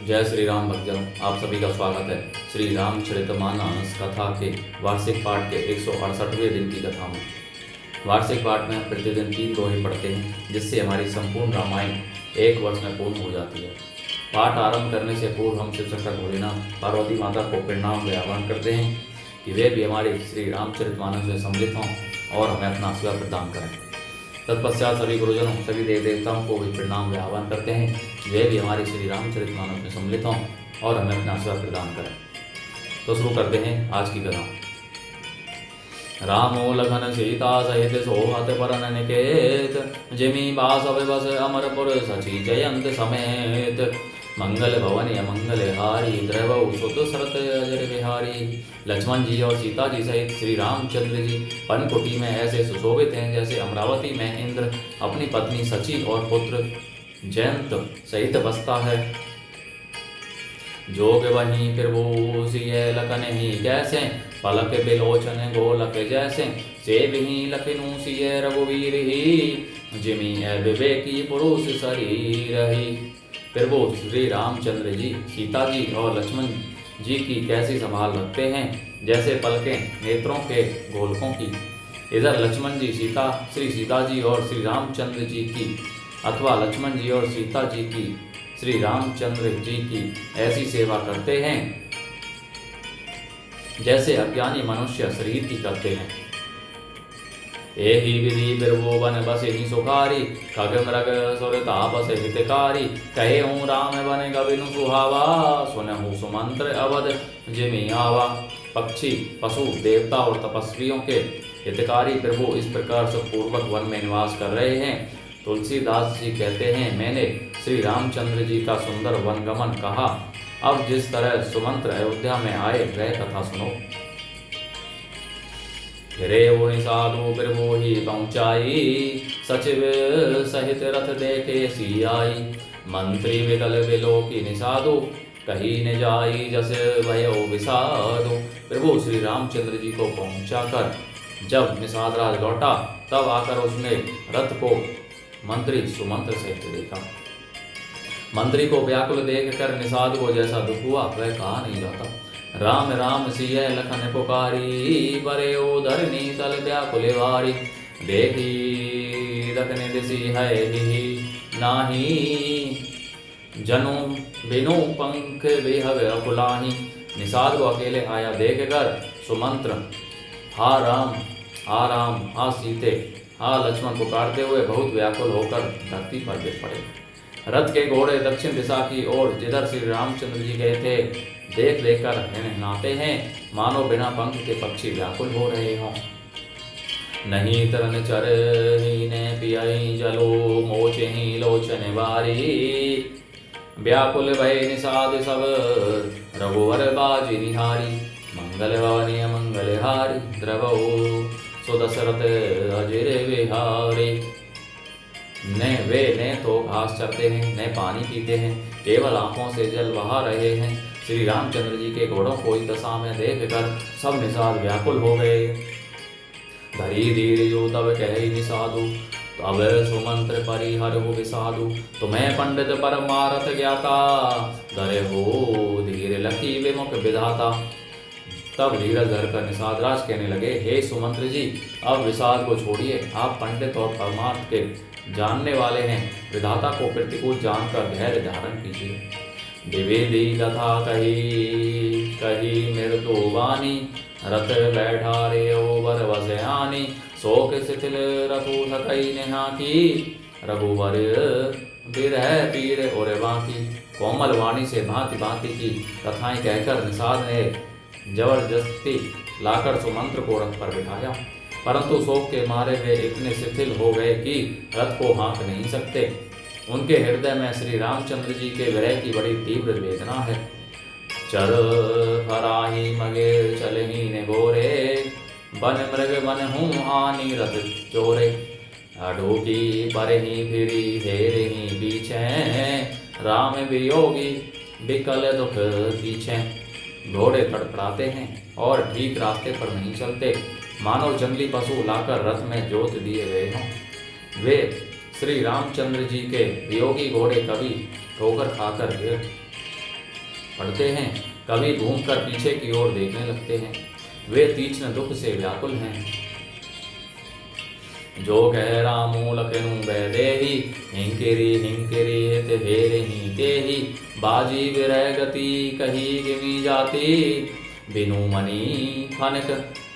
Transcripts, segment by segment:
जय श्री राम भक्तजनों, आप सभी का स्वागत है श्री रामचरितमानस कथा के वार्षिक पाठ के 168वें दिन की कथा में। वार्षिक पाठ में हम प्रतिदिन 3 दोहे पढ़ते हैं, जिससे हमारी संपूर्ण रामायण 1 वर्ष में पूर्ण हो जाती है। पाठ आरंभ करने से पूर्व हम शिव शंकर भोलेनाथ पार्वती माता को प्रणाम व आह्वान करते हैं कि वे भी हमारे श्री रामचरितमानस में सम्मिलित हों और हमें अपना आशीर्वाद प्रदान करें। तत्पश्चात सभी गुरुजनों, सभी देव देवताओं को भी प्रणाम व आह्वान करते हैं कि वे भी हमारे श्री रामचरितमानस में सम्मिलित हों और हमें अपना आशीर्वाद प्रदान करें। तो शुरू करते हैं आज की कथा। रामो लखन सीता सहित सोहत परन निकेत, जिमी बास बस अमरपुर सची जयंत समेत। मंगल भवन अमंगल हारी, द्रवौ सुत सरत अजर बिहारी। लक्ष्मण जी और सीता जी सहित श्री रामचंद्र जी पनकुटी में ऐसे सुशोभित हैं जैसे अमरावती में इंद्र अपनी पत्नी सची और पुत्र जयंत सहित बसता है। जोग वहीं फिर वो सिय लखन ही कैसे, पलक बिलोचन गोलक जैसे। से भी लखनऊ सिय रघुवीर ही, जिमी विवेकी पुरुष शरीर ही। फिर वो श्री रामचंद्र जी सीता जी और लक्ष्मण जी की कैसी संभाल रखते हैं जैसे पलकें नेत्रों के गोलकों की। इधर लक्ष्मण जी श्री सीता जी और श्री रामचंद्र जी की अथवा लक्ष्मण जी और सीता जी की श्री रामचंद्र जी की ऐसी सेवा करते हैं जैसे अज्ञानी मनुष्य शरीर की करते हैं। एहि विधि बिरवो बन बस ही सुखारी, खग मृग सुर तापस हितकारी। कहे हूँ राम बन गविनु सुहावा, सुनहु सुमंत्र अवध जिमि आवा। पक्षी पशु देवता और तपस्वियों के हितकारी प्रभु इस प्रकार सुखपूर्वक वन में निवास कर रहे हैं। तुलसीदास जी कहते हैं, मैंने श्री रामचंद्र जी का सुंदर वनगमन कहा। अब जिस तरह सुमंत्र अयोध्या में आए वह कथा सुनो। फिरे वो निषादु प्रभु ही पहुँचाई, सचिव सहित रथ देखे सियाई। मंत्री विकल बिलो की निषादु, कहीं न जाई जस भयो विषादु। प्रभु श्री रामचंद्र जी को पहुँचाकर जब निषाद राज लौटा तब आकर उसने रथ को मंत्री सुमंत्र सहित देखा। मंत्री को व्याकुल देख कर निषाद को जैसा दुख हुआ वह कहा नहीं जाता। राम राम सिय लखन पुकारी, बरे धरनी तल व्याकुल वारी। देखी दखने दिसी है ही नाही, जनु बिनु पंख बेहग अकुलाही। निषाद को अकेले आया देख कर सुमंत्र हा राम हा सीते हा लक्ष्मण पुकारते हुए बहुत व्याकुल होकर धरती पर गिर पड़े। रथ के घोड़े दक्षिण दिशा की ओर जिधर श्री रामचंद्र जी गए थे देख कर हिनहिनाते हैं, मानो बिना पंख के पक्षी व्याकुल हो रहे हों। नहीं तरन चर ही ने पियाई जलो, मोचे ही लोचन बारी। व्याकुल भय निषाद सब रघुवर बाजी निहारी। मंगल भवनी अमंगल हारी, द्रवौ सुदशरथ अजर बिहारी। न तो घास चरते हैं न पानी पीते हैं, केवल आंखों से जल बहा रहे हैं। श्री रामचंद्र जी के घोड़ों को इस दशा में देखकर सब निषाद व्याकुल हो गए। धरी धीर जो तब कहे निषादु, तब सुमंत्र परिहर हो विषादु। तुम्हें पंडित परमारथ ज्ञाता, धरे हो धीर लखी विमुख विधाता। तब धीरज धरकर निषाद राज कहने लगे, हे सुमंत्र जी, अब विषाद को छोड़िए। आप पंडित और परमार्थ के जानने वाले हैं, विधाता को प्रतिकूल जानकर धैर्य धारण कीजिए। विविधि कथा कही मृदु वाणी, रथ बैठा रे ओवर वसयानी। शोक शिथिल रथु थकई नेहा की, रघुवर बिरह पीर और बाकी। कोमल वाणी से भांति भांति की कथाएं कहकर निषाद ने जबरदस्ती लाकर सुमंत्र को रथ पर बिठाया, परंतु शोक के मारे वे इतने शिथिल हो गए कि रथ को हाँक नहीं सकते। उनके हृदय में श्री रामचंद्र जी के विरह की बड़ी तीव्र वेदना है। चर फराही मगे चलही ने गोरे, बन मृग मन हूँ हानि रथ चोरे। अडोकी परही फिरी हेरही पीछे, राम वियोगी विकल दुख पीछे। घोड़े तड़पड़ाते हैं और ठीक रास्ते पर नहीं चलते, मानो जंगली पशु लाकर रथ में जोत दिए गए हों। वे श्री रामचंद्र जी के वियोगी घोड़े कभी ठोकर खाकर पढ़ते हैं, कभी घूमकर पीछे की ओर देखने लगते हैं। वे तीक्ष्ण दुख से व्याकुल हैं। जो कह रामू लखनऊ गए देही, हिंकिरी हिंकिरी हित हेरही तेही, बाजी विरह गति कही गिमी जाती, बिनु मणि फनक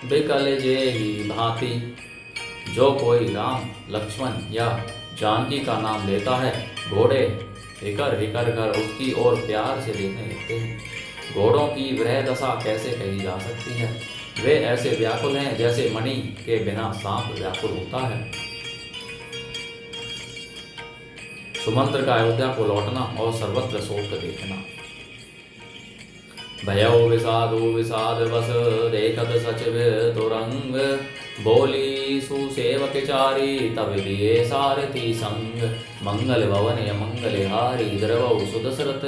बिकल जेही भांति। जो कोई राम लक्ष्मण या जानकी का नाम लेता है, घोड़े हिकर हिकर कर उसकी ओर प्यार से देखने लगते हैं। घोड़ों की वह दशा कैसे कही जा सकती है? वे ऐसे व्याकुल हैं जैसे मणि के बिना सांप व्याकुल होता है। सुमंत्र का अयोध्या को लौटना और सर्वत्र शोक देखना। भयो विषादो विषाद बस देखत सचिव तुरंग, बोली सुसेवक चारी तब दिए सारथी संग, मंगल भवन मंगल हारी द्रवौ सुदशरथ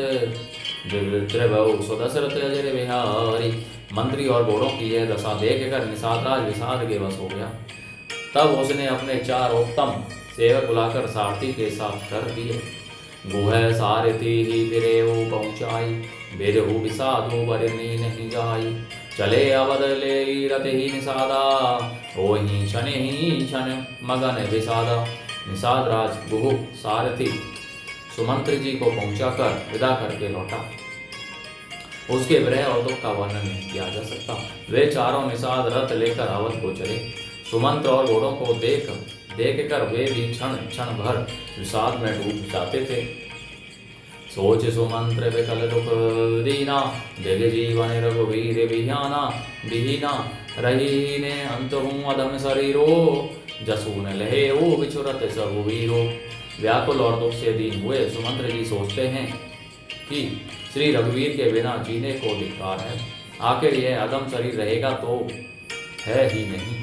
अजर बिहारी। मंत्री और घोड़ों की यह दशा देखकर निषादराज विषाद के वश हो गया। तब उसने अपने 4 उत्तम सेवक बुलाकर सारथी के साथ कर दिए। गुह सारथी ही बिरेऊ पहुँचाई, बिरहु विषादो बरनी नहीं जाई। चले अवध ले रथ ही निषादा, हो ही क्षण मगन विषादा। निषाद राज गुह सारथी सुमंत्र जी को पहुंचाकर विदा करके लौटा। उसके विरह और दुख का वर्णन नहीं किया जा सकता। वे चारों निषाद रथ लेकर अवध को चले। सुमंत्र और घोड़ों को देख कर वे भी क्षण क्षण भर विषाद में डूब जाते थे। सोच सुमंत्र विकल दुख दीना, दिग जीवन रघुवीर बिहाना। बिहीना रही ने अंत हूँ अधम शरीरो, जसून लहे ओ बिछुरत सब वीरो। व्याकुल और दुख से दीन हुए सुमंत्र जी सोचते हैं कि श्री रघुवीर के बिना जीने को धिक्कार है। आखिर यह अधम शरीर रहेगा तो है ही नहीं।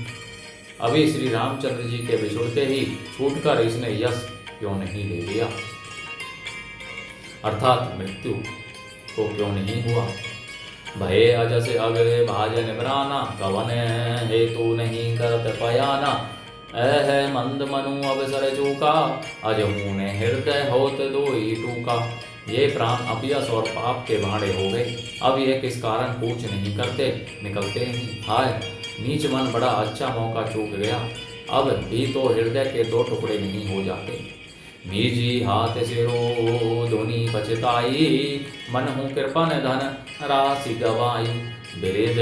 अभी श्री रामचंद्र जी के बिछुड़ते ही छूटकर इसने यश क्यों नहीं ले लिया, अर्थात मृत्यु को क्यों नहीं हुआ। भय अजस अगरे भाजन बराना, कवन हेतु नहीं करत पयाना। ऐ मंद मनु अवसर चूका, अजहू ने हृदय होत दोई टूका। ये प्राण अपयस और पाप के भाड़े हो गए। अब ये किस कारण पूछ नहीं करते, निकलते नहीं। हाय नीच मन, बड़ा अच्छा मौका चूक गया। अब भी तो हृदय के 2 टुकड़े नहीं हो जाते। मीजी हाथ सिरो धुनी पछताई, मन हूँ कृपन धन राशि गवाई। बिरिद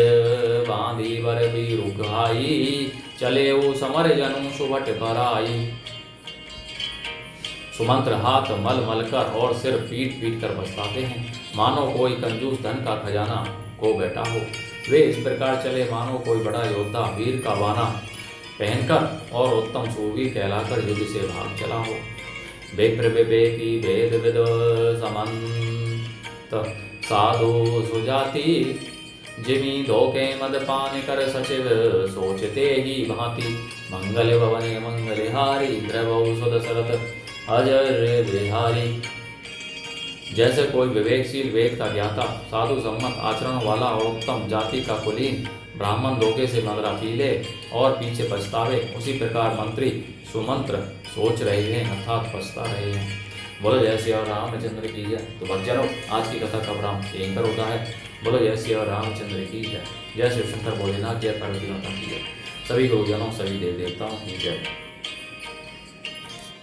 बांधी बर भी रुखाई, चले वो समर जनु सुभट भराई। सुमंत्र हाथ मल मल कर और सिर पीट पीट कर पछताते हैं, मानो कोई कंजूस धन का खजाना को बैठा हो। वे इस प्रकार चले मानो कोई बड़ा योद्धा वीर का बाना पहनकर और उत्तम सूरवीर कहलाकर युद्ध से भाग चला हो। विप्र विवेकी भेद विद समंत साधु सुजाति, जिमी धोखे मदपान कर सचिव सोचते ही भांति। मंगल भवन मंगल हारी, द्रवौ सुदशरथ अजर बिहारी। जैसे कोई विवेकशील वेद का ज्ञाता, साधु सम्मत आचरण वाला और उत्तम जाति का कुलीन ब्राह्मण धोखे से मदरा पी ले और पीछे पछतावे, उसी प्रकार मंत्री सुमंत्र सोच रहे हैं अर्थात पछता रहे हैं। बोलो जय श्री रामचंद्र की जय। तो बच्चों, आज की कथा का विराम यहीं पर होता है। बोलो जय श्री रामचंद्र की जय। जय शिव शंकर भोलेनाथ, जय पार्वती माता की जय। सभी गुरुजनों, सभी देव देवताओं की जय।